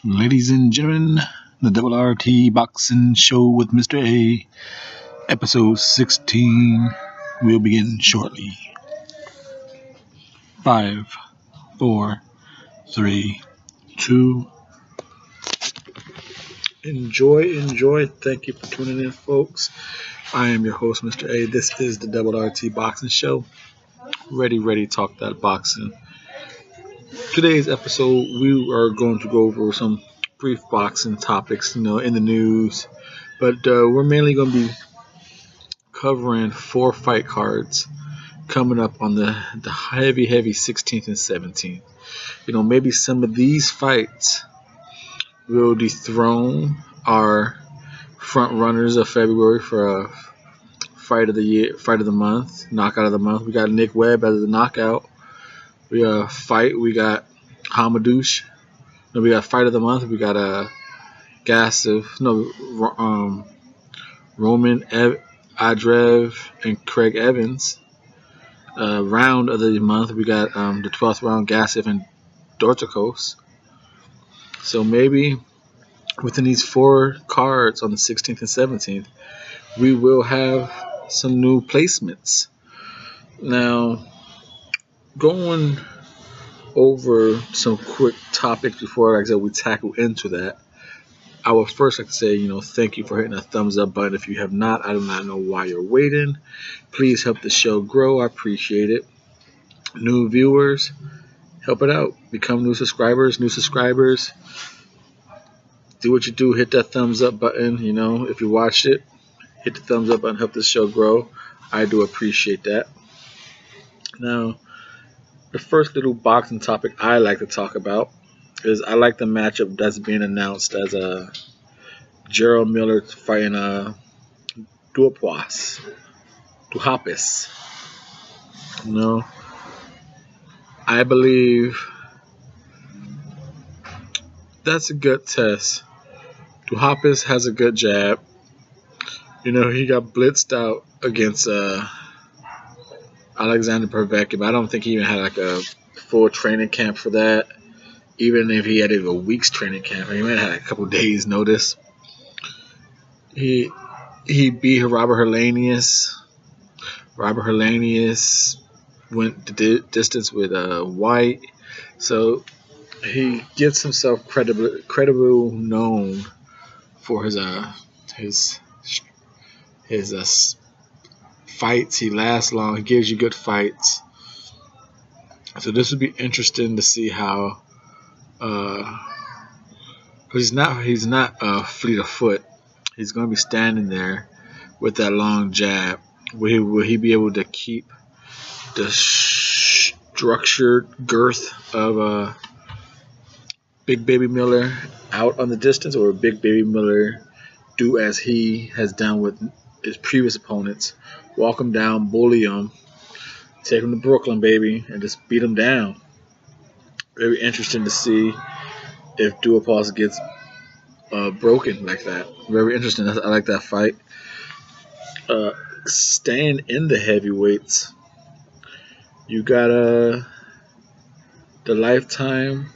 Ladies and gentlemen, the Double RT Boxing Show with Mr.A, episode 16, will begin shortly. 5, 4, 3, 2. Enjoy. Thank you for tuning in, folks. I am your host, Mr.A. This is the Double RT Boxing Show. Ready to talk that boxing. Today's episode, we are going to go over some brief boxing topics, in the news. But we're mainly going to be covering 4 fight cards coming up on the heavy 16th and 17th. Maybe some of these fights will dethrone our front runners of February for a fight of the year, fight of the month, knockout of the month. We got Nick Webb as the knockout. We got we got Hamadouche. We got fight of the month. We got Roman Adrev and Craig Evans. Round of the month, we got the 12th round, Gassif and Dorticos. So maybe within these 4 cards on the 16th and 17th, we will have some new placements. Now, going over some quick topics before, like I said, we tackle into that. I would first like to say, thank you for hitting that thumbs up button. If you have not, I do not know why you're waiting. Please help the show grow. I appreciate it. New viewers, help it out. Become new subscribers. Do what you do. Hit that thumbs up button. If you watched it, hit the thumbs up button. Help the show grow. I do appreciate that. Now, the first little boxing topic I like to talk about is I like the matchup that's being announced as Gerald Miller fighting Duhapis. I believe that's a good test. Duhapis has a good jab. He got blitzed out against Alexander Povetkin, but I don't think he even had like a full training camp for that. Even if he had a week's training camp, he might have had a couple days notice. He beat Robert Helenius. Robert Helenius went the distance with White, so he gets himself credible known for his fights. He lasts long. He gives you good fights. So this would be interesting to see how. He's not fleet of foot. He's going to be standing there with that long jab. Will he be able to keep the structured girth of Big Baby Miller out on the distance, or Big Baby Miller do as he has done with his previous opponents, walk him down, bully him, take him to Brooklyn, baby, and just beat him down? Very interesting to see if Duhapis gets broken like that. Very interesting. I like that fight. Staying in the heavyweights, you got the lifetime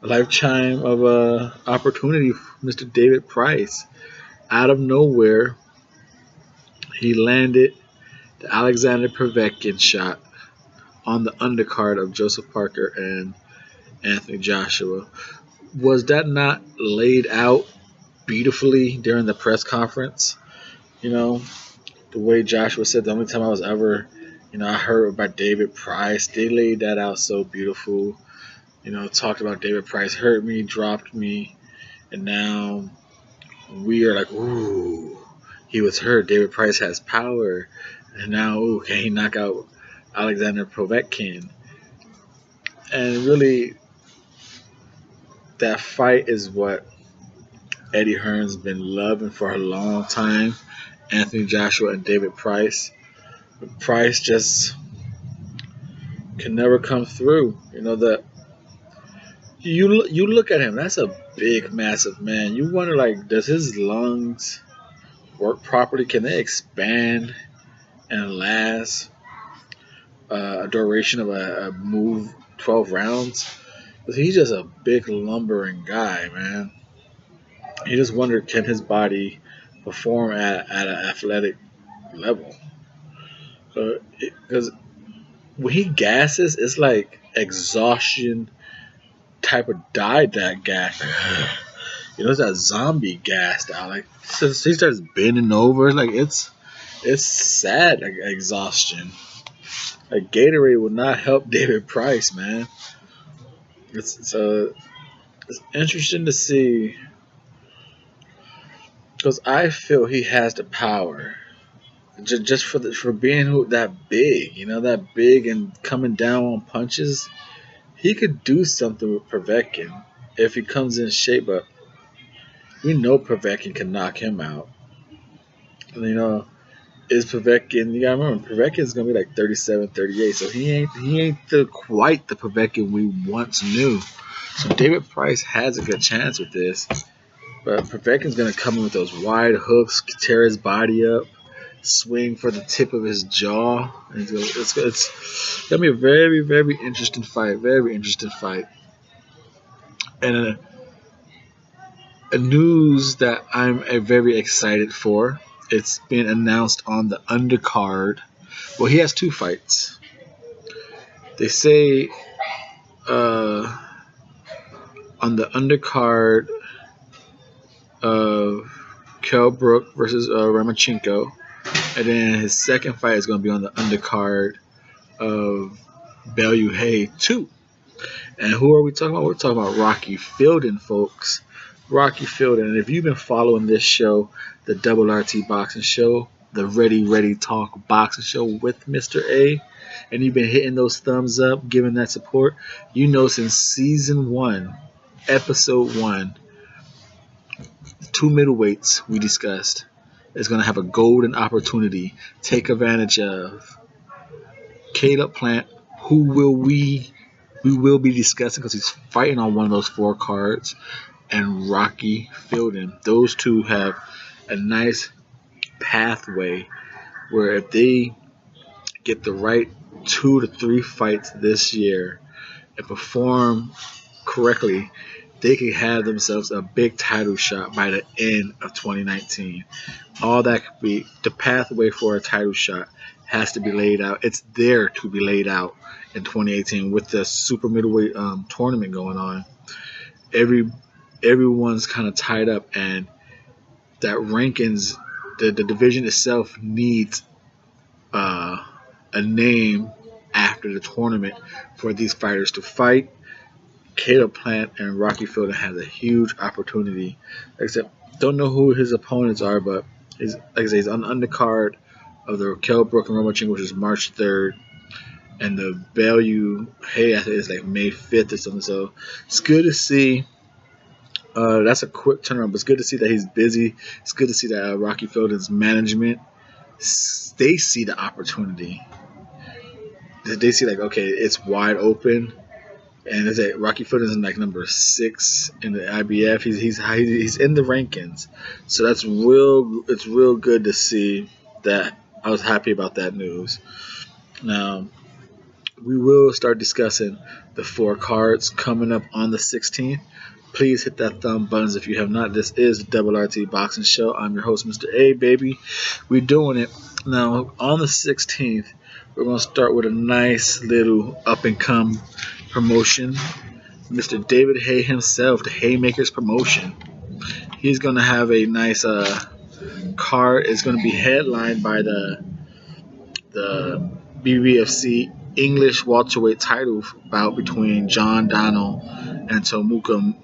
of opportunity, Mr. David Price. Out of nowhere, he landed the Alexander Povetkin shot on the undercard of Joseph Parker and Anthony Joshua. Was that not laid out beautifully during the press conference? The way Joshua said, the only time I was ever, I heard about David Price. They laid that out so beautiful. Talked about David Price hurt me, dropped me, and now we are like, ooh, he was hurt. David Price has power, and now, ooh, can he knock out Alexander Povetkin? And really, that fight is what Eddie Hearn's been loving for a long time. Anthony Joshua and David Price. Price just can never come through. That you look at him. That's a big, massive man. You wonder, like, does his lungs work properly? Can they expand and last a duration of a move 12 rounds? he's just a big lumbering guy, man. You just wonder, can his body perform at an athletic level? Because when he gasses, it's like exhaustion type of died that gas. You know, it's that zombie gas that like since he starts bending over, it's sad like, exhaustion. Like Gatorade would not help David Price, man. It's interesting to see because I feel he has the power just for being that big, you know, that big and coming down on punches. He could do something with Povetkin if he comes in shape, but we know Povetkin can knock him out. And, you know, is Povetkin? You gotta remember, Povetkin's gonna be like 37, 38, so he ain't quite the Povetkin we once knew. So David Price has a good chance with this, but Povetkin's gonna come in with those wide hooks, tear his body up, swing for the tip of his jaw. And it's gonna be a very, very interesting fight. Very interesting fight. And a news that I'm very excited for. It's been announced on the undercard. Well, he has two fights. They say on the undercard of Kell Brook versus Ramachenko, and then his second fight is going to be on the undercard of Bellew Hay 2. And who are we talking about? We're talking about Rocky Fielding, folks. Rocky Fielding. And if you've been following this show, the Double RT Boxing Show, the Ready Talk Boxing Show with Mr.A, and you've been hitting those thumbs up, giving that support, you know since season 1, episode 1, two middleweights we discussed is going to have a golden opportunity. Take advantage of Caleb Plant, who we will be discussing because he's fighting on one of those 4 cards, and Rocky Fielding. Those two have a nice pathway where if they get the right 2 to 3 fights this year and perform correctly, they could have themselves a big title shot by the end of 2019. All that could be the pathway for a title shot has to be laid out. It's there to be laid out in 2018 with the super middleweight tournament going on. Everyone's kind of tied up, and that rankings, the division itself needs a name after the tournament for these fighters to fight. Caleb Plant and Rocky Fielding has a huge opportunity. Except, don't know who his opponents are, but he's, like I say, he's on the undercard of the Kell Brook and Ramachenko, which is March 3rd. And the Bellew Hay, I think it's like May 5th or something. So it's good to see. That's a quick turnaround, but it's good to see that he's busy. It's good to see that Rocky Fielding's management, they see the opportunity. They see like, okay, it's wide open, and it's like Rocky Fielding's like number 6 in the IBF. He's in the rankings, so that's real. It's real good to see that. I was happy about that news. Now we will start discussing the 4 cards coming up on the 16th. Please hit that thumb buttons if you have not. This is the Double RT Boxing Show. I'm your host, Mr.A, baby. We're doing it. Now, on the 16th, we're going to start with a nice little up-and-come promotion. Mr. David Hay himself, the Haymaker's Promotion. He's going to have a nice card. It's going to be headlined by the BBFC English welterweight title bout between John Donnell and Tomoka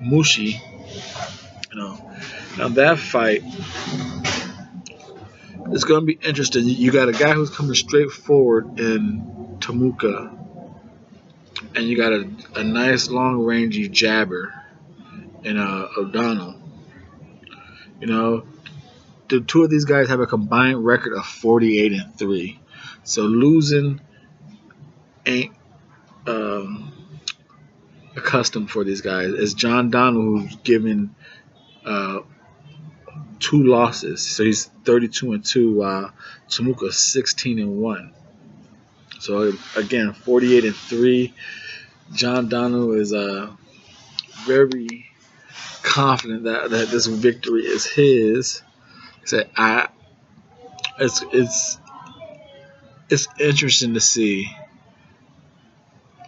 Mushi. You know, now that fight is going to be interesting. You got a guy who's coming straight forward in Tomoka, and you got a nice long rangey jabber in O'Donnell. You know, the two of these guys have a combined record of 48-3. So losing ain't accustomed for these guys. It's John Donnell who's given 2 losses. So he's 32-2 while Tomoka's 16-1. So again, 48-3. John Donald is very confident that this victory is his. He said, it's interesting to see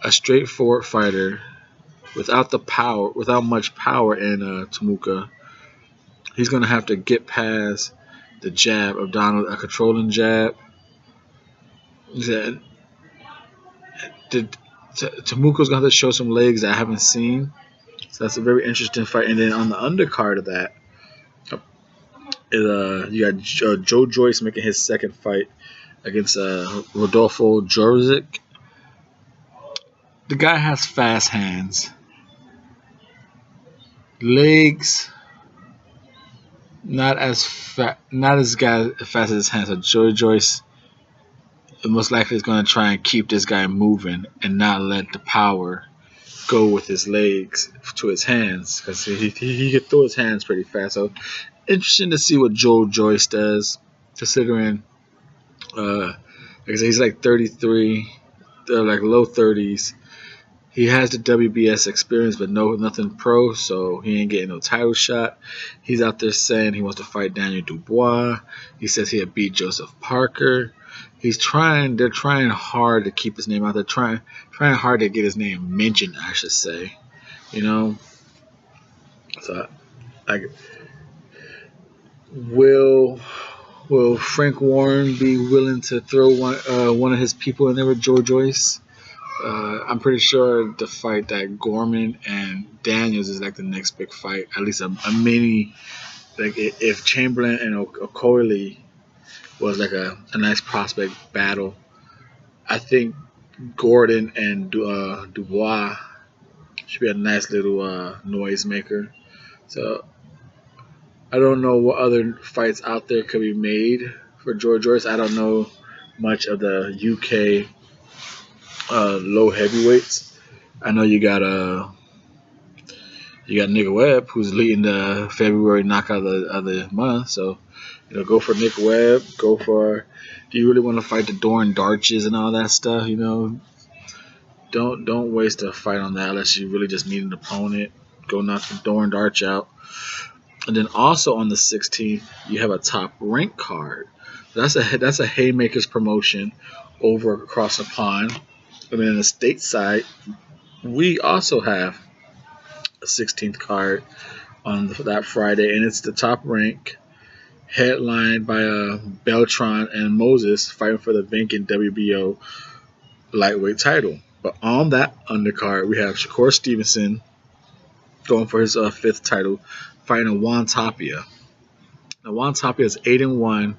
a straightforward fighter without much power in Temuka. He's gonna have to get past the jab of Donald, a controlling jab. He said, Temuka's gonna have to show some legs that I haven't seen. So that's a very interesting fight. And then on the undercard of that, you got Joe Joyce making his second fight against Rodolfo Jorzik. The guy has fast hands, legs not as fast as his hands. So Joe Joyce most likely is going to try and keep this guy moving and not let the power go with his legs to his hands, because he can throw his hands pretty fast. So interesting to see what Joe Joyce does, considering like I said, he's like 33, like low 30s. He has the WBS experience, but nothing pro, so he ain't getting no title shot. He's out there saying he wants to fight Daniel Dubois. He says he'll beat Joseph Parker. They're trying hard to keep his name out there, trying hard to get his name mentioned, I should say. You know, so will Frank Warren be willing to throw one of his people in there with Joe Joyce? I'm pretty sure the fight that Gorman and Daniels is like the next big fight, at least a mini. Like if Chamberlain and Okoye was like a nice prospect battle, I think Gordon and Dubois should be a nice little noise maker. So I don't know what other fights out there could be made for George Joyce. I don't know much of the UK low heavyweights. I know you got Nick Webb, who's leading the February knockout of the month. So go for Nick Webb. Go for. Do you really want to fight the Doran Darches and all that stuff? Don't waste a fight on that unless you really just need an opponent. Go knock the Doran Darch out. And then also on the 16th, you have a top rank card. That's a Haymaker's promotion over across the pond. And then on the stateside, we also have a 16th card on that Friday, and it's the top rank, headlined by Beltran and Moses fighting for the vacant WBO lightweight title. But on that undercard, we have Shakur Stevenson going for his fifth title, fighting Juan Tapia. Now Juan Tapia is 8-1.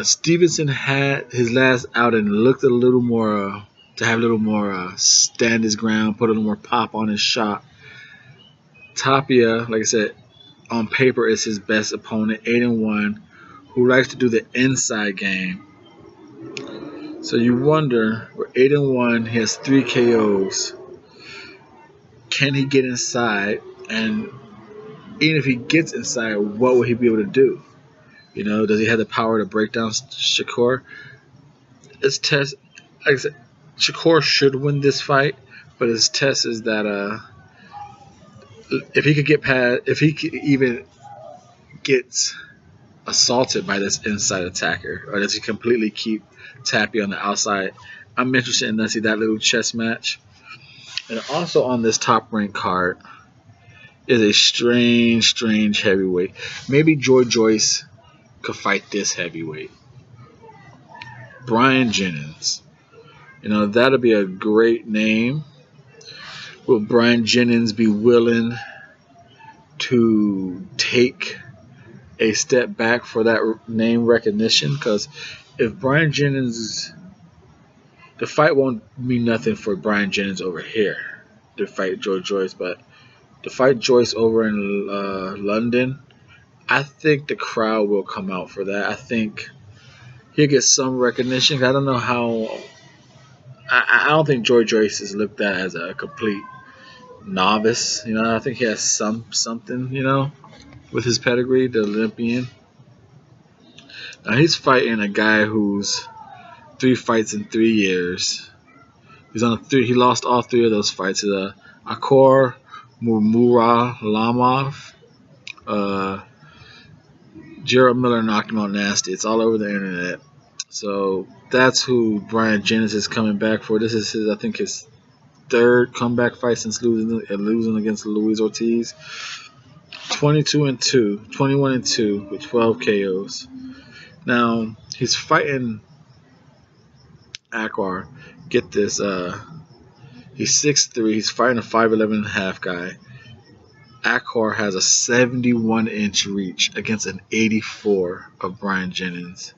Stevenson had his last outing looked a little more to have a little more stand his ground, put a little more pop on his shot. Tapia, like I said, on paper is his best opponent, 8-1, who likes to do the inside game. So you wonder, we're 8-1, he has 3 KOs. Can he get inside? And even if he gets inside, what will he be able to do? Does he have the power to break down Shakur? His test, like I said, Shakur should win this fight, but his test is that if he could even get assaulted by this inside attacker, or does he completely keep Tapia on the outside? I'm interested in to see that little chess match. And also on this top rank card is a strange heavyweight. Maybe George Joyce could fight this heavyweight. Brian Jennings. That'll be a great name. Will Brian Jennings be willing to take a step back for that name recognition? Because if Brian Jennings, the fight won't mean nothing for Brian Jennings over here to fight George Joyce, but to fight Joyce over in London, I think the crowd will come out for that. I think he'll get some recognition. I don't know how. I don't think George Joyce is looked at as a complete novice. I think he has something. With his pedigree, the Olympian. Now he's fighting a guy who's 3 fights in 3 years, He's on he lost all 3 of those fights. Akor Muralamov, Gerald Miller knocked him out nasty. It's all over the internet. So that's who Brian Jennings is coming back for. This is I think his 3rd comeback fight since losing against Luis Ortiz. 22-2, 21-2 with 12 KOs. Now he's fighting Akbar. Get this, he's 6'3". He's fighting a 5'11.5" guy. Akbar has a 71-inch reach against an 84 of Brian Jennings.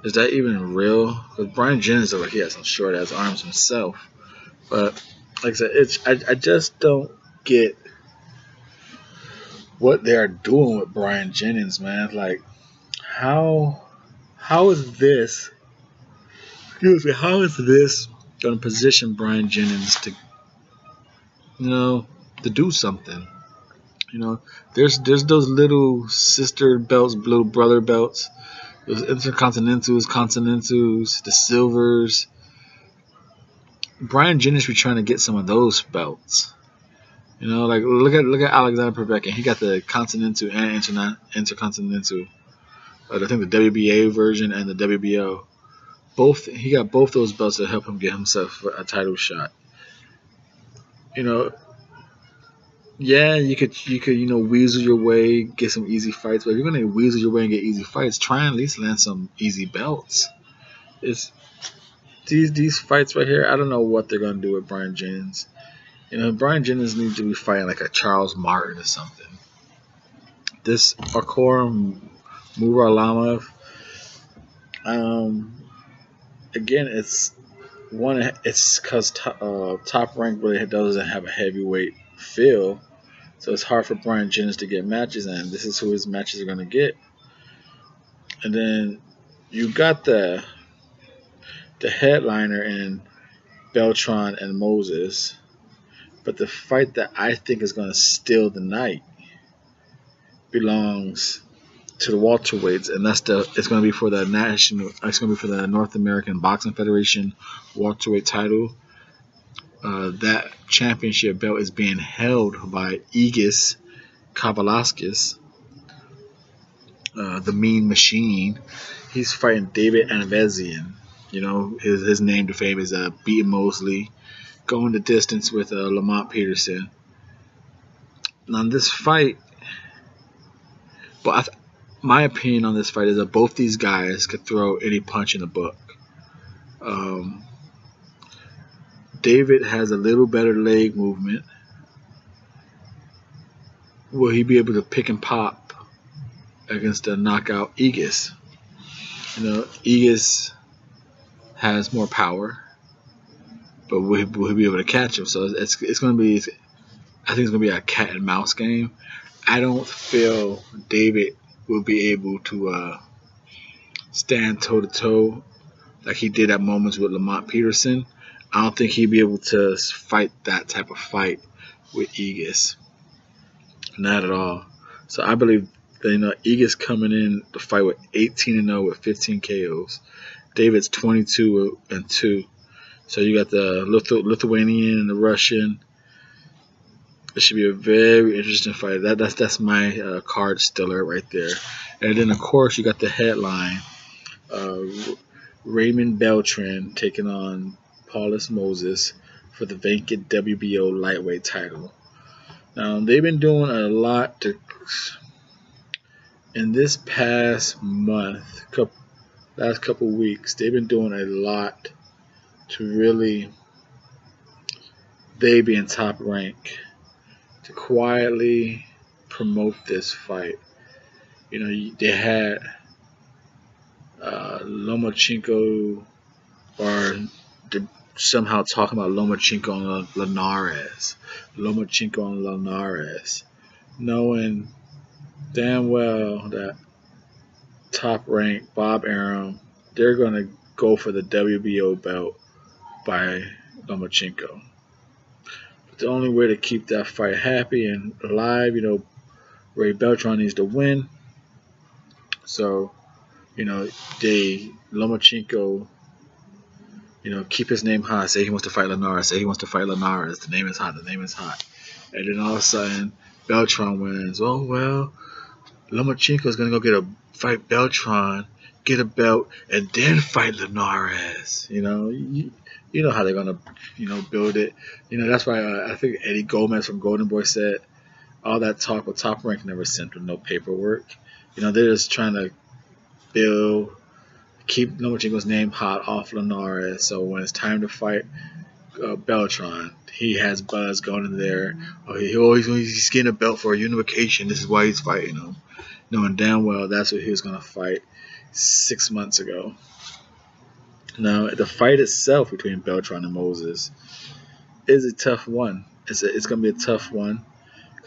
Is that even real? Because Brian Jennings looks like he has some short ass arms himself. But like I said, I just don't get what they're doing with Brian Jennings, man. Like, how is this? Excuse me. How is this going to position Brian Jennings to, to do something? There's those little sister belts, little brother belts, those intercontinentals, continentals, the silvers. Brian Jennings be trying to get some of those belts. Like look at Alexander Povetkin. He got the continental and intercontinental. I think the WBA version and the WBO. He got both those belts to help him get himself a title shot. Yeah, you could weasel your way, get some easy fights. But if you're gonna weasel your way and get easy fights, try and at least land some easy belts. It's these fights right here. I don't know what they're gonna do with Brian Jennings. Brian Jennings needs to be fighting like a Charles Martin or something. This Akor Muralamov, again, it's because Top Rank really doesn't have a heavyweight feel, so it's hard for Brian Jennings to get matches, and this is who his matches are going to get. And then you got the headliner in Beltran and Moses, but the fight that I think is going to steal the night belongs to the welterweights, and it's going to be for the North American Boxing Federation welterweight title. That championship belt is being held by Egis Kavalaskis, the Mean Machine. He's fighting David Anavezian. His name to fame is beating Mosley, going the distance with Lamont Peterson. Now this fight, but my opinion on this fight is that both these guys could throw any punch in the book. David has a little better leg movement. Will he be able to pick and pop against the knockout Egis? Egis has more power, but will he be able to catch him? So it's going to be, I think it's going to be a cat and mouse game. I don't feel David will be able to stand toe to toe like he did at moments with Lamont Peterson. I don't think he'd be able to fight that type of fight with Egis. Not at all. So I believe that Egis coming in the fight with 18-0 with 15 KOs. David's 22-2. So you got the Lithuanian and the Russian. It should be a very interesting fight. That's my card stiller right there. And then of course you got the headline, Raymond Beltran taking on Paulus Moses for the vacant WBO lightweight title. Now they've been doing a lot in this past month, last couple weeks. They've been doing a lot to really, they being Top Rank, to quietly promote this fight. They had Lomachenko, or somehow talking about Lomachenko and Linares, knowing damn well that Top Rank, Bob Arum, they're going to go for the WBO belt by Lomachenko. But the only way to keep that fight happy and alive, Ray Beltran needs to win. So, Lomachenko keep his name hot. Say he wants to fight Linares. Say he wants to fight Linares. The name is hot. The name is hot. And then all of a sudden, Beltran wins. Oh well, Lomachenko's gonna go fight Beltran, get a belt, and then fight Linares. You know how they're gonna build it. That's why I think Eddie Gomez from Golden Boy said all that talk with Top Rank never sent with no paperwork. They're just trying to build, keep Lomachenko's name hot off Linares. So when it's time to fight Beltran, he has buzz going in there. Oh, he's getting a belt for a unification. This is why he's fighting him, knowing damn well that's what he was gonna fight 6 months ago. Now the fight itself between Beltran and Moses is a tough one. It's gonna be a tough one.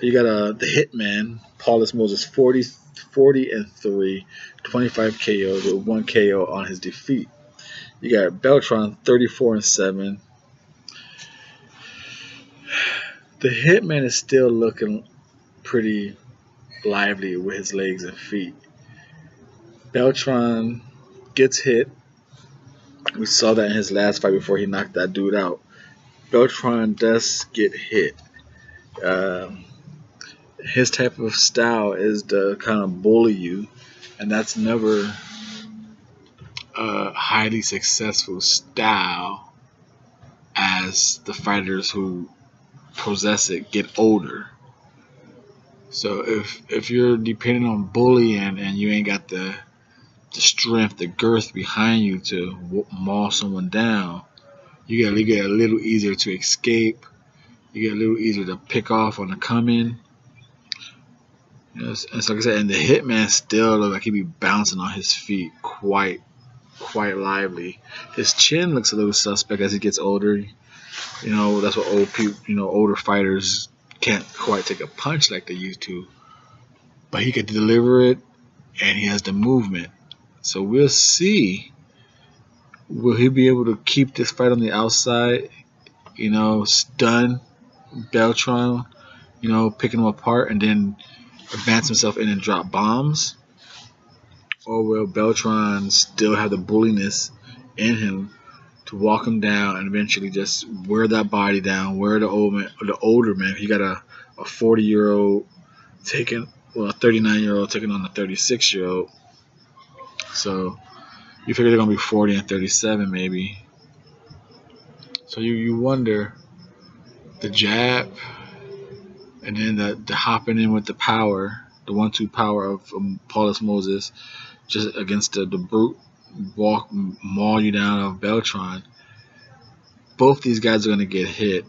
You got the Hitman, Paulus Moses, 40-3, 25 KOs with 1 KO on his defeat. You got Beltran, 34-7. The Hitman is still looking pretty lively with his legs and feet. Beltran gets hit. We saw that in his last fight before he knocked that dude out. Beltran does get hit. His type of style is to kind of bully you, and that's never a highly successful style as the fighters who possess it get older. So if you're depending on bullying and you ain't got the strength, the girth behind you to maul someone down, you get a little easier to escape. You get a little easier to pick off on the come in. And so like I said, and the Hitman still look like he be bouncing on his feet quite lively. His chin looks a little suspect as he gets older. That's what old people, older fighters can't quite take a punch like they used to. But he could deliver it, and he has the movement. So we'll see. Will he be able to keep this fight on the outside? Stun Beltran, picking him apart, and then advance himself in and drop bombs? Or will Beltran still have the bulliness in him to walk him down and eventually just wear that body down, wear the older man? You got a 40-year-old taking, well, a 39-year-old taking on a 36-year-old. So you figure they're going to be 40 and 37 maybe. So you wonder, the jab and then the hopping in with the power, the 1-2 power of Paulus Moses, just against the brute maul you down of Beltran. Both these guys are going to get hit,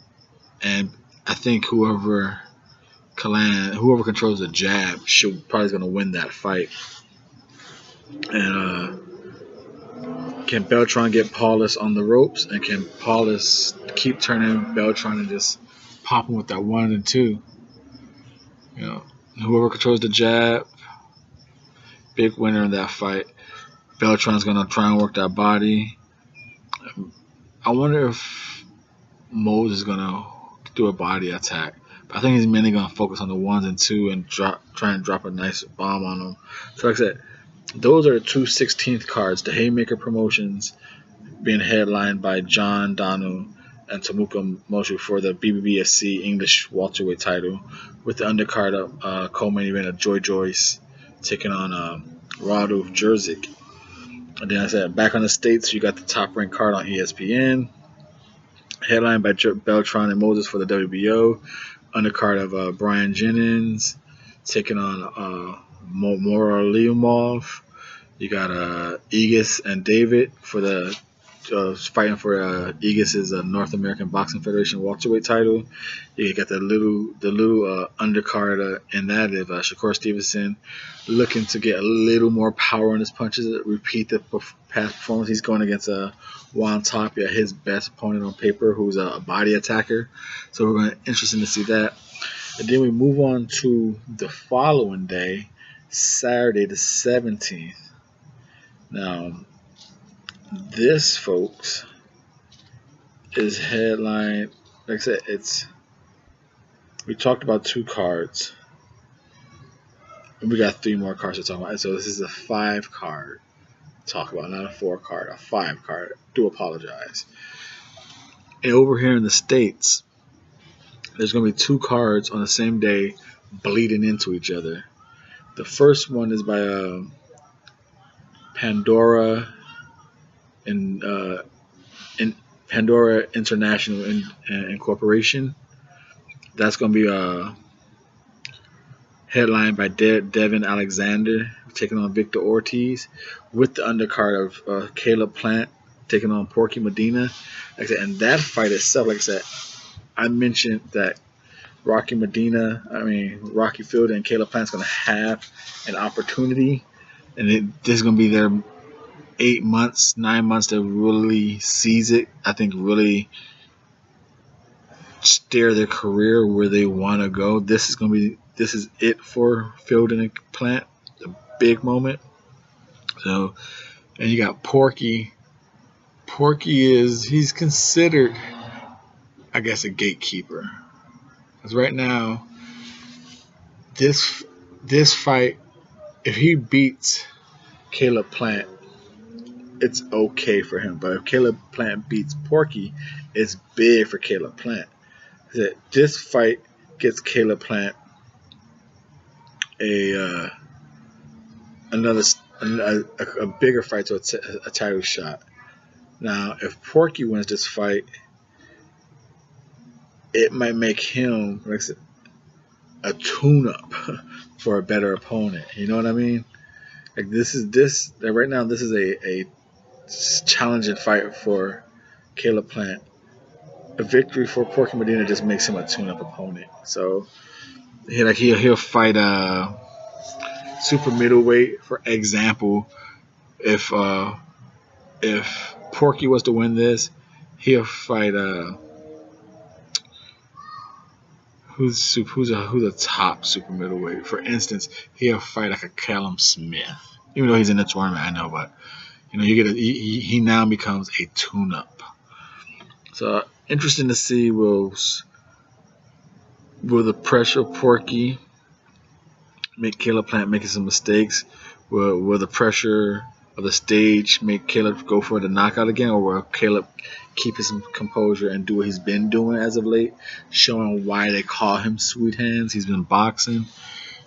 and I think whoever controls the jab probably is going to win that fight. And can Beltran get Paulus on the ropes, and can Paulus keep turning Beltran and just pop him with that 1 and 2? Whoever controls the jab, big winner in that fight. Beltran's going to try and work that body. I wonder if Moses is going to do a body attack. But I think he's mainly going to focus on the 1s and 2 and try and drop a nice bomb on them. So like I said, those are the 2 16th cards. The Haymaker Promotions being headlined by John Danu and Tomuka Moshu for the BBBFC English welterweight title, with the undercard of co-main event of Joy Joyce taking on Radulf Jerzik. And then I said, back on the States, you got the Top Rank card on ESPN, headlined by Beltran and Moses for the WBO, undercard of Brian Jennings taking on Moraliumov. You got Aegis and David for the fighting for Aegis's North American Boxing Federation welterweight title. You got the little undercard in that of Shakur Stevenson looking to get a little more power in his punches, repeat the past performance. He's going against Juan Tapia, his best opponent on paper, who's a body attacker. So we're interested to see that. And then we move on to the following day, Saturday the 17th. Now, this, folks, is headline. Like I said, we talked about 2 cards, and we got 3 more cards to talk about. So this is a 5 card. talk about, not a 4 card, a 5 card. Do apologize. And over here in the States, there's going to be 2 cards on the same day bleeding into each other. The first one is by Pandora and Pandora International Incorporation. That's going to be headlined by Devin Alexander taking on Victor Ortiz, with the undercard of Caleb Plant taking on Porky Medina. Like I said, and that fight itself, like I said, I mentioned that Rocky Field and Caleb Plant's going to have an opportunity, and this is going to be their 8 months, 9 months to really seize it. I think really steer their career where they want to go. This is it for Field and Plant, a big moment. So, and you got Porky. He's considered, I guess, a gatekeeper. Because right now, this fight, if he beats Caleb Plant, it's okay for him. But if Caleb Plant beats Porky, it's big for Caleb Plant. This fight gets Caleb Plant a bigger fight to a title shot. Now, if Porky wins this fight, it might make him a tune-up for a better opponent. You know what I mean? Like right now, this is a challenging fight for Caleb Plant. A victory for Porky Medina just makes him a tune-up opponent. So he'll fight super middleweight, for example. If Porky was to win this, he'll fight who's a top super middleweight. For instance, he'll fight like a Callum Smith. Even though he's in the tournament, I know, but he now becomes a tune-up. So interesting to see will the pressure of Porky make Caleb Plant making some mistakes? Will the pressure of the stage make Caleb go for the knockout again, or will Caleb keep his composure and do what he's been doing as of late, showing why they call him Sweet Hands? He's been boxing.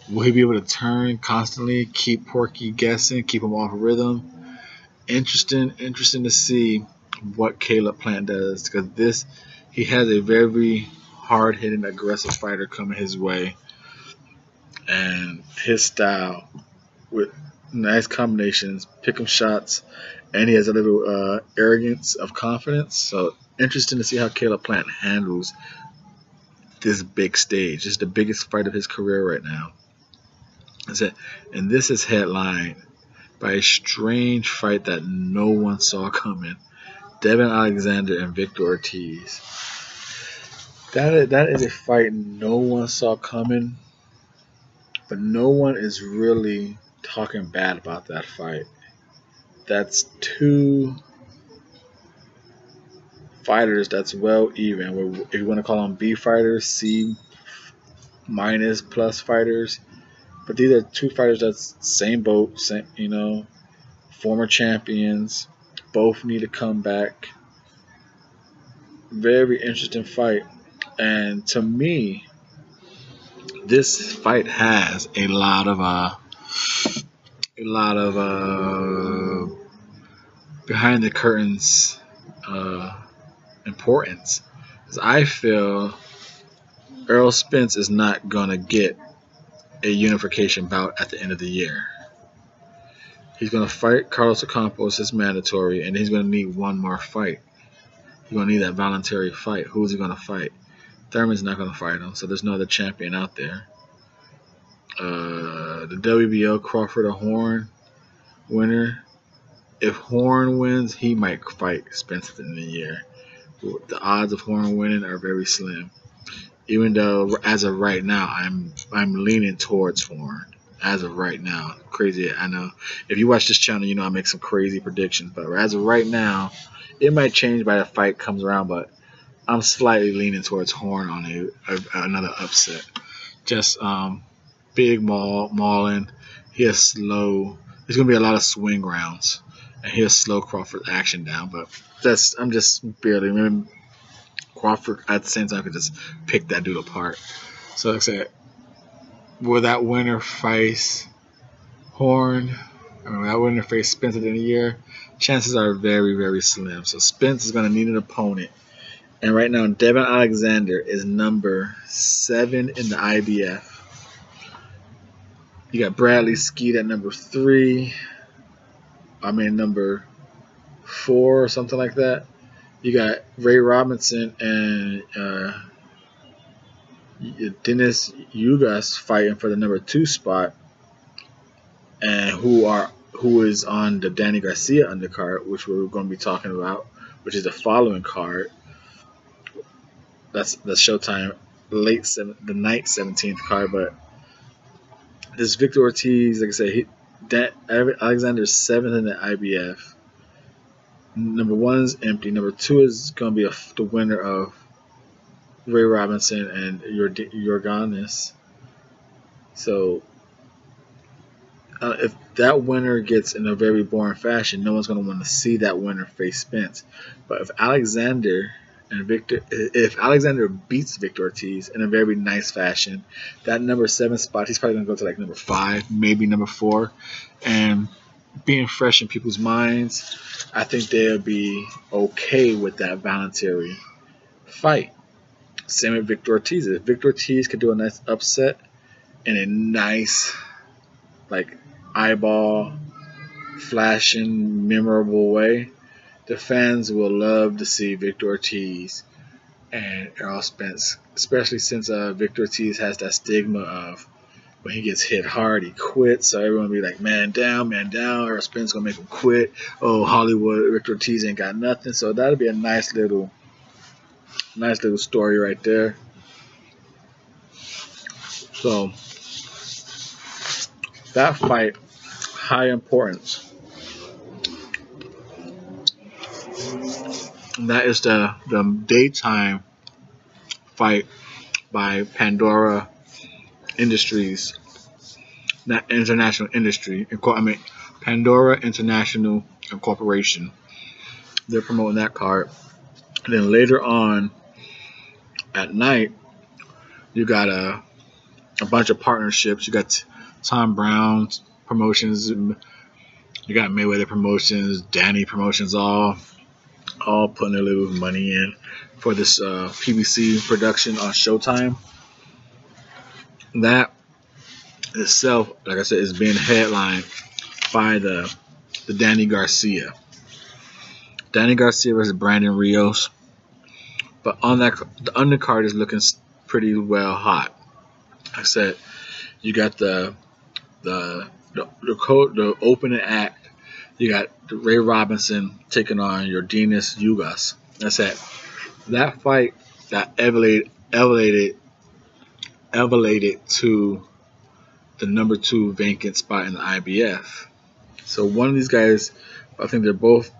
Will he be able to turn constantly, keep Porky guessing, keep him off rhythm? Interesting to see what Caleb Plant does, because he has a very hard-hitting, aggressive fighter coming his way, and his style with nice combinations, pick 'em shots, and he has a little arrogance of confidence. So interesting to see how Caleb Plant handles this big stage. It's the biggest fight of his career right now. And this is headlined by a strange fight that no one saw coming. Devin Alexander and Victor Ortiz. That is a fight no one saw coming, but no one is really talking bad about that fight. That's 2 fighters that's well even. If you want to call them B fighters, C minus plus fighters, but these are 2 fighters that's same boat, former champions. Both need to come back. Very interesting fight, and to me, this fight has a lot of behind the curtains importance. Because I feel Errol Spence is not gonna get a unification bout at the end of the year. He's gonna fight Carlos Ocampos, it's mandatory, and he's gonna need one more fight. He's gonna need that voluntary fight. Who's he gonna fight? Thurman's not gonna fight him, so there's no other champion out there. The WBO Crawford or Horn winner. If Horn wins, he might fight Spence at the end of the year. The odds of Horn winning are very slim. Even though, as of right now, I'm leaning towards Horn. As of right now, crazy. I know. If you watch this channel, you know I make some crazy predictions. But as of right now, it might change by the fight comes around. But I'm slightly leaning towards Horn on another upset. Just big mauling. He is slow. There's gonna be a lot of swing rounds. and he'll slow Crawford's action down. But I'm just barely. I mean, Crawford at the same time could just pick that dude apart. So like I said, will that winner face Horn? I mean, will that winner face Spence at the end of the year? Chances are very, very slim. So Spence is going to need an opponent. And right now, Devin Alexander is number 7 in the IBF. You got Bradley Skeet at number 3. Number 4 or something like that. You got Ray Robinson and Dennis Ugas fighting for the number 2 spot, and who is on the Danny Garcia undercard, which we're going to be talking about, which is the following card. That's the Showtime the night 17th card. But this Victor Ortiz, like I said, Alexander's 7th in the IBF. Number 1 is empty. Number 2 is going to be the winner of Ray Robinson and Yorganis. So if that winner gets in a very boring fashion, no one's going to want to see that winner face Spence. But if Alexander beats Victor Ortiz in a very nice fashion, that number 7 spot, he's probably going to go to like number 5, maybe number 4. And being fresh in people's minds, I think they'll be okay with that voluntary fight. Same with Victor Ortiz. If Victor Ortiz could do a nice upset in a nice, like, eyeball flashing, memorable way, the fans will love to see Victor Ortiz and Errol Spence, especially since Victor Ortiz has that stigma of when he gets hit hard, he quits. So everyone will be like, man down, Errol Spence gonna make him quit. Oh, Hollywood, Victor Ortiz ain't got nothing. So that'll be a nice little story right there. So that fight, high importance. And that is the daytime fight by Pandora Industries, not International Industry. Pandora International Corporation. They're promoting that card. And then later on at night, you got a bunch of partnerships. You got Tom Brown Promotions. You got Mayweather Promotions, Danny Promotions, all putting a little money in for this PBC production on Showtime. That itself, like I said, is being headlined by the Danny Garcia. Danny Garcia versus Brandon Rios. But on that, the undercard is looking pretty well hot. Like I said, you got the opening act. You got Ray Robinson taking on Yordenis Ugas. That's it. That fight got elevated to the number 2 vacant spot in the IBF. So one of these guys, I think they're both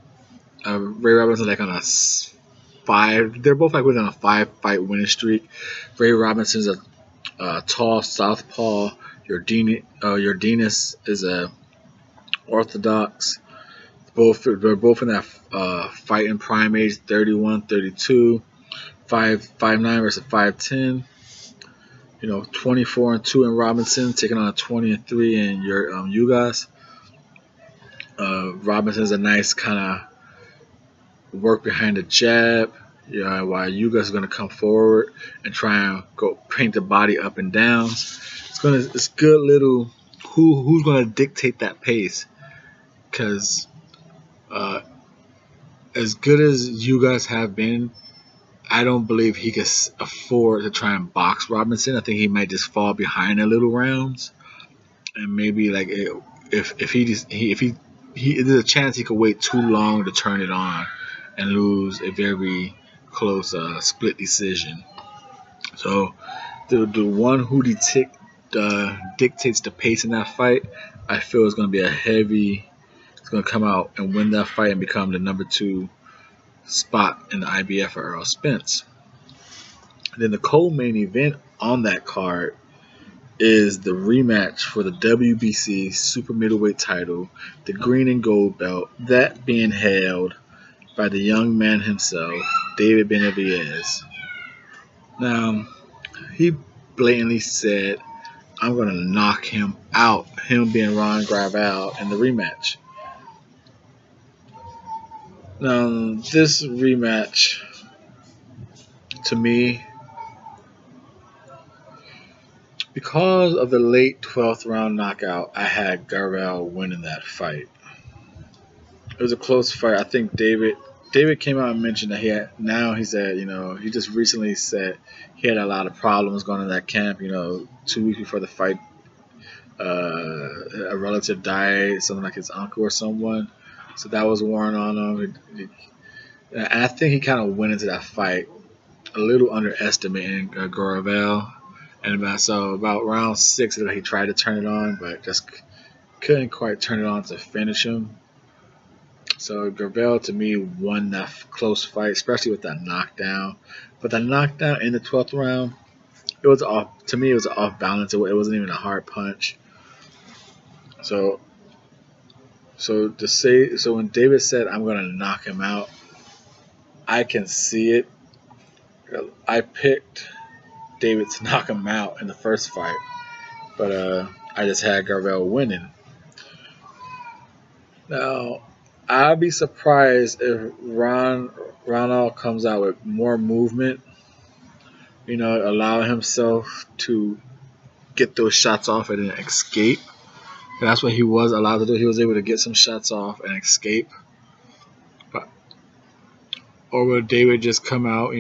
Ray Robinson like on a 5. They're both like within a 5-fight winning streak. Ray Robinson's a tall southpaw. Yordenis is a orthodox. They're both in that fighting prime age, 31, 32, 5'9" versus 5'10". 24-2 in Robinson, taking on a 20-3 in your Ugas. Robinson's a nice kind of work behind the jab, while Ugas is going to come forward and try and go paint the body up and down. It's good little who's going to dictate that pace, because as good as Ugas have been, I don't believe he can afford to try and box Robinson. I think he might just fall behind a little rounds, and maybe like if there's a chance he could wait too long to turn it on and lose a very close split decision. So the one who dictates the pace in that fight, I feel is going to be it's going to come out and win that fight and become the number 2 spot in the IBF for Errol Spence. And then the co-main event on that card is the rematch for the WBC super middleweight title, the green and gold belt, that being held by the young man himself, David Benavidez. Now, he blatantly said, I'm going to knock him out, him being Ron Gravel, in the rematch. Now, this rematch, to me, because of the late 12th round knockout, I had Gravel winning that fight. It was a close fight. I think David came out and mentioned that he said, he just recently said he had a lot of problems going to that camp, 2 weeks before the fight. A relative died, something like his uncle or someone. So that was worn on him. And I think he kind of went into that fight a little underestimating Gravel. And about round 6, he tried to turn it on, but just couldn't quite turn it on to finish him. So Gravel, to me, won that close fight, especially with that knockdown. But the knockdown in the 12th round, it was off. To me, it was off balance. It wasn't even a hard punch. So when David said, I'm going to knock him out, I can see it. I picked David to knock him out in the first fight, but I just had Gravel winning. Now, I'd be surprised if Ronald comes out with more movement, allowing himself to get those shots off and then escape. And that's what he was allowed to do. He was able to get some shots off and escape. Or will David just come out,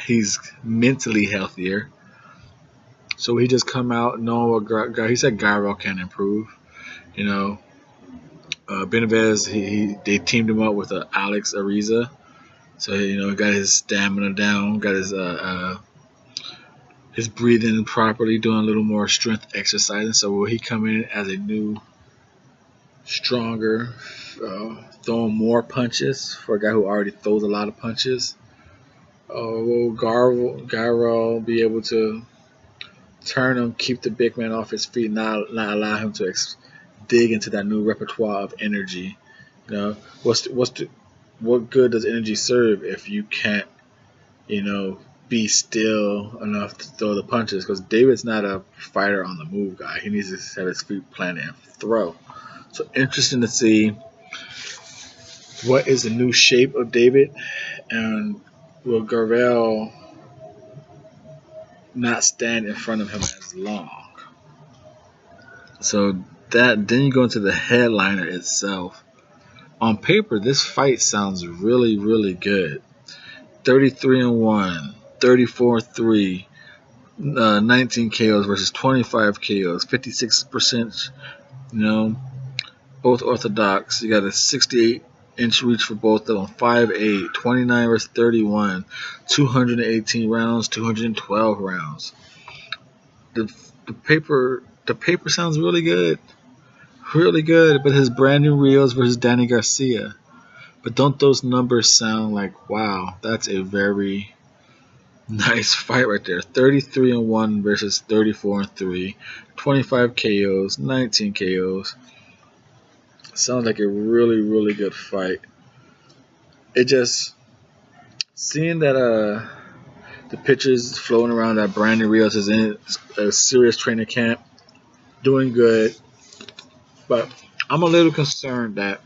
he's mentally healthier. So he just come out knowing what he said Gravel can improve. Benavidez, they teamed him up with Alex Ariza. So, he got his stamina down, got his breathing properly, doing a little more strength exercising. So will he come in as a new, stronger, throwing more punches for a guy who already throws a lot of punches? Will Gravel be able to turn him, keep the big man off his feet, not allow him to dig into that new repertoire of energy? What good does energy serve if you can't, be still enough to throw the punches? Because David's not a fighter on the move guy. He needs to have his feet planted and throw. So interesting to see what is the new shape of David, and will Gravel not stand in front of him as long? So then you go into the headliner itself. On paper, this fight sounds really, really good. 33-1, 34-3, 19 KOs versus 25 KOs, 56%, both orthodox. You got a 68-inch reach for both of them, 5'8", 29 versus 31, 218 rounds, 212 rounds. The paper sounds really good. Really good, but his Brandon Rios versus Danny Garcia. But don't those numbers sound like, wow, that's a very nice fight right there. 33-1 versus 34-3, 25 KOs, 19 KOs. Sounds like a really, really good fight. It just, seeing that the pictures floating around that Brandon Rios is in a serious training camp, doing good. But I'm a little concerned that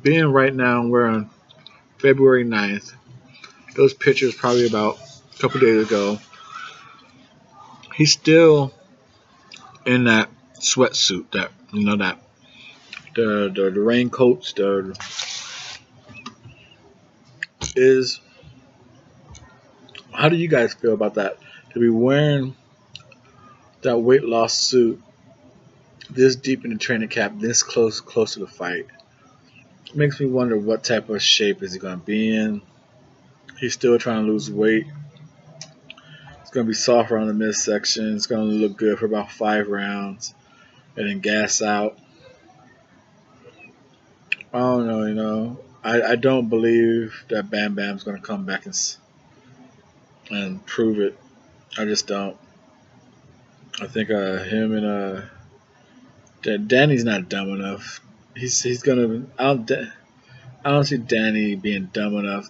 being right now, we're on February 9th. Those pictures probably about a couple days ago. He's still in that sweatsuit, that the raincoats, how do you guys feel about that? To be wearing that weight loss suit this deep in the training camp, this close to the fight, it makes me wonder what type of shape is he going to be in. He's still trying to lose weight. It's going to be soft around the midsection. It's going to look good for about 5 rounds and then gas out. I don't know, I don't believe that Bam Bam's going to come back and prove it. I just don't. I think him and Danny's not dumb enough. He's gonna. I don't see Danny being dumb enough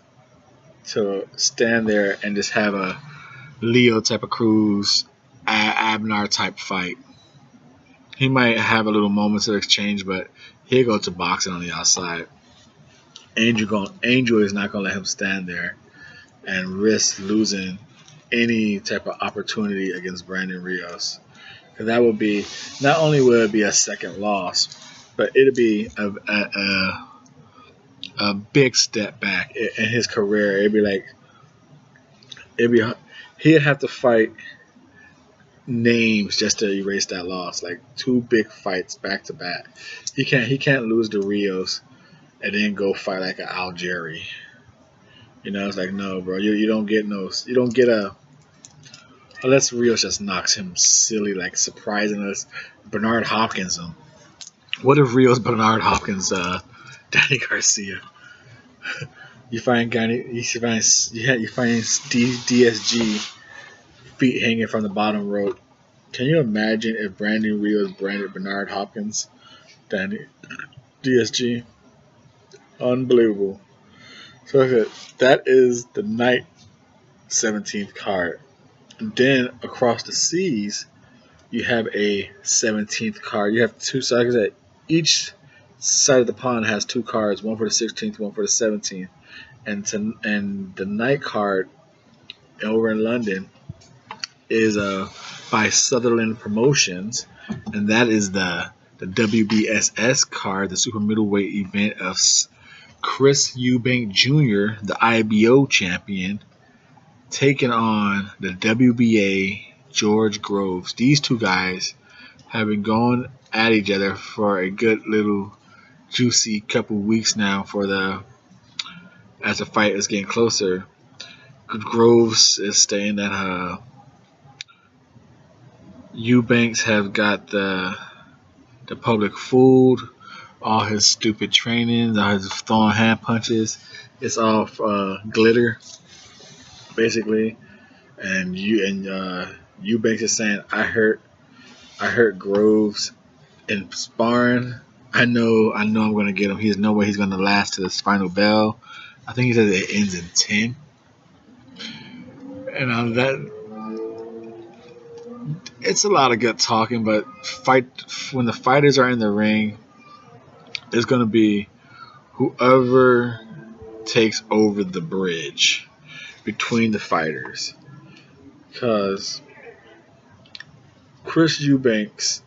to stand there and just have a Leo type of Cruz, Abner type fight. He might have a little moments of exchange, but he'll go to boxing on the outside. Angel is not gonna let him stand there and risk losing any type of opportunity against Brandon Rios. Because that would be, not only will it be a second loss, but it'll be a big step back in his career. He'd have to fight names just to erase that loss. Like 2 big fights back to back. He can't lose to Rios and then go fight like an Algieri. It's like, no, bro, you don't get unless Rios just knocks him silly, like surprising us. Bernard Hopkins him. What if Rios Bernard Hopkins Danny Garcia? You find DSG feet hanging from the bottom rope. Can you imagine if Brandon Rios branded Bernard Hopkins Danny DSG? Unbelievable. So that is the night 17th card. And then across the seas, you have a 17th card. You have 2 sides. Each side of the pond has 2 cards, one for the 16th, one for the 17th. And the night card over in London is by Sauerland Promotions, and that is the WBSS card, the super middleweight event of Chris Eubank Jr., the IBO champion, taking on the WBA George Groves. These 2 guys have been going at each other for a good little juicy couple weeks now. As the fight is getting closer, Groves is saying that Eubanks have got the public fooled. All his stupid trainings, all his throwing hand punches, it's all glitter, basically. And Eubanks is saying, I hurt Groves in sparring. I know I'm gonna get him. There's no way he's gonna last to this final bell. I think he says it ends in 10. And it's a lot of good talking, but when the fighters are in the ring, it's gonna be whoever takes over the bridge between the fighters. Because Chris Eubanks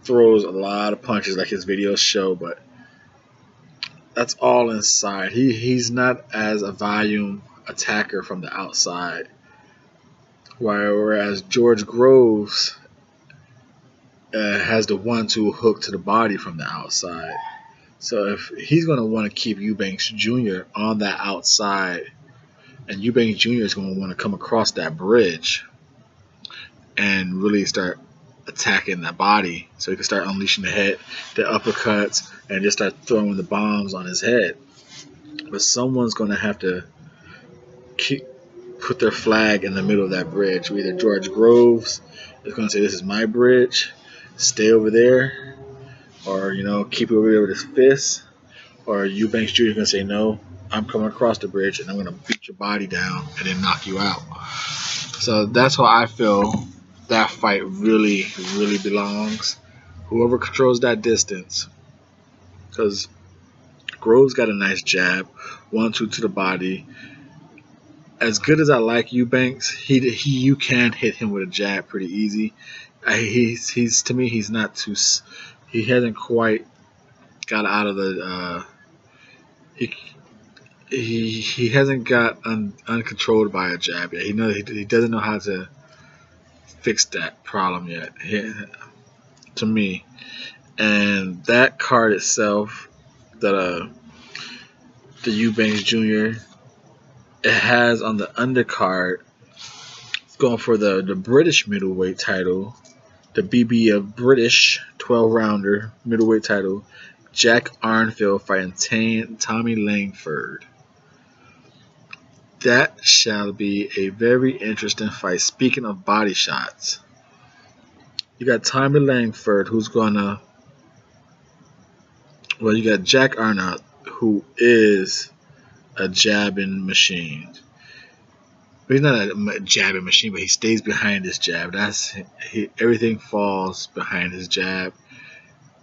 throws a lot of punches like his videos show, but that's all inside. He's not as a volume attacker from the outside. Whereas George Groves has the 1-2 hook to the body from the outside. So if he's going to want to keep Eubanks Jr. on that outside, and Eubanks Jr. is going to want to come across that bridge and really start attacking that body, so he can start unleashing the uppercuts, and just start throwing the bombs on his head. But someone's going to have to put their flag in the middle of that bridge. Either George Groves is going to say, this is my bridge, stay over there, or keep it over there with his fists, or Eubanks Jr. is going to say, no, I'm coming across the bridge and I'm going to beat your body down and then knock you out. So that's why I feel that fight really, really belongs. Whoever controls that distance, because Groves got a nice jab, 1-2 to the body. As good as I like Eubanks, you can hit him with a jab pretty easy. He's to me, he's not too. He hasn't quite got out of the. He hasn't got uncontrolled by a jab yet. He doesn't know how to fix that problem yet. To me, and that card itself, that the Eubanks Jr. It has on the undercard, it's going for the British middleweight title, the BB of British 12-rounder middleweight title, Jack Arnfield fighting Tommy Langford. That shall be a very interesting fight. Speaking of body shots, you got Tommy Langford, who's gonna. Well, you got Jack Arnott, who is a jabbing machine. He's not a jabbing machine, but he stays behind his jab. Everything falls behind his jab.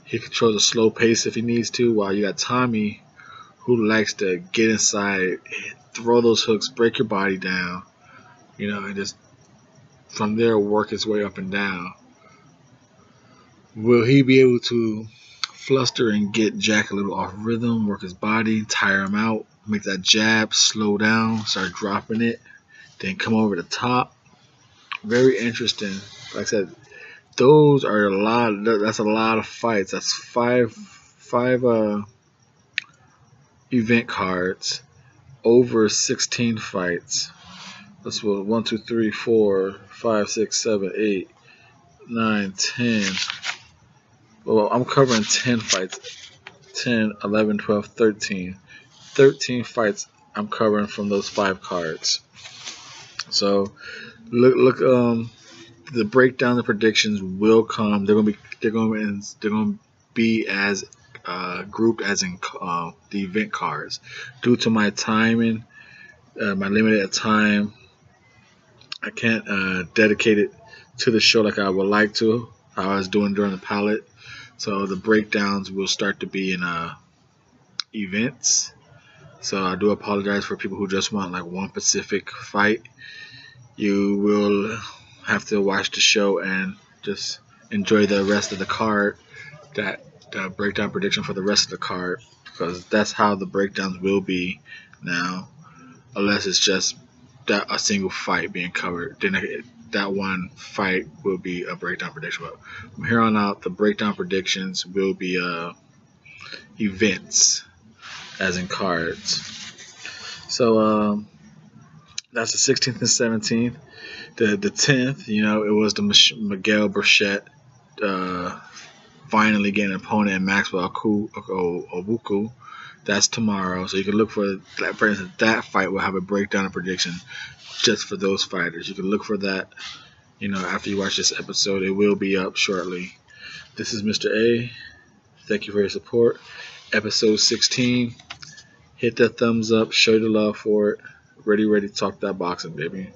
He controls a slow pace if he needs to, while you got Tommy, who likes to get inside, throw those hooks, break your body down, and just from there work his way up and down. Will he be able to fluster and get Jack a little off rhythm, work his body, tire him out, make that jab slow down, start dropping it, then come over the top? Very interesting. Like I said, those are a lot. That's a lot of fights. That's five event cards over 16 fights. That's what 1, 2, 3, 4, 5, 6, 7, 8, 9, 10. Well, I'm covering 10 fights. 10, 11, 12, 13. 13 fights I'm covering from those 5 cards. So look the breakdown, the predictions will come. They're gonna be as grouped as in the event cards. Due to my timing, my limited time, I can't dedicate it to the show like I would like to. How I was doing during the pilot. So the breakdowns will start to be in events. So I do apologize for people who just want like one specific fight. You will have to watch the show and just enjoy the rest of the card, that breakdown prediction for the rest of the card, because that's how the breakdowns will be now, unless it's just that a single fight being covered. Then that one fight will be a breakdown prediction. But from here on out, the breakdown predictions will be events, as in cards. So that's the 16th and 17th. The 10th, it was the Miguel Burchett finally getting an opponent in Maxwell Obuku. That's tomorrow. So you can look for that. For instance, that fight will have a breakdown and prediction just for those fighters. You can look for that, after you watch this episode. It will be up shortly. This is Mr. A. Thank you for your support. Episode 16. Hit that thumbs up. Show the love for it. Ready to talk that boxing, baby.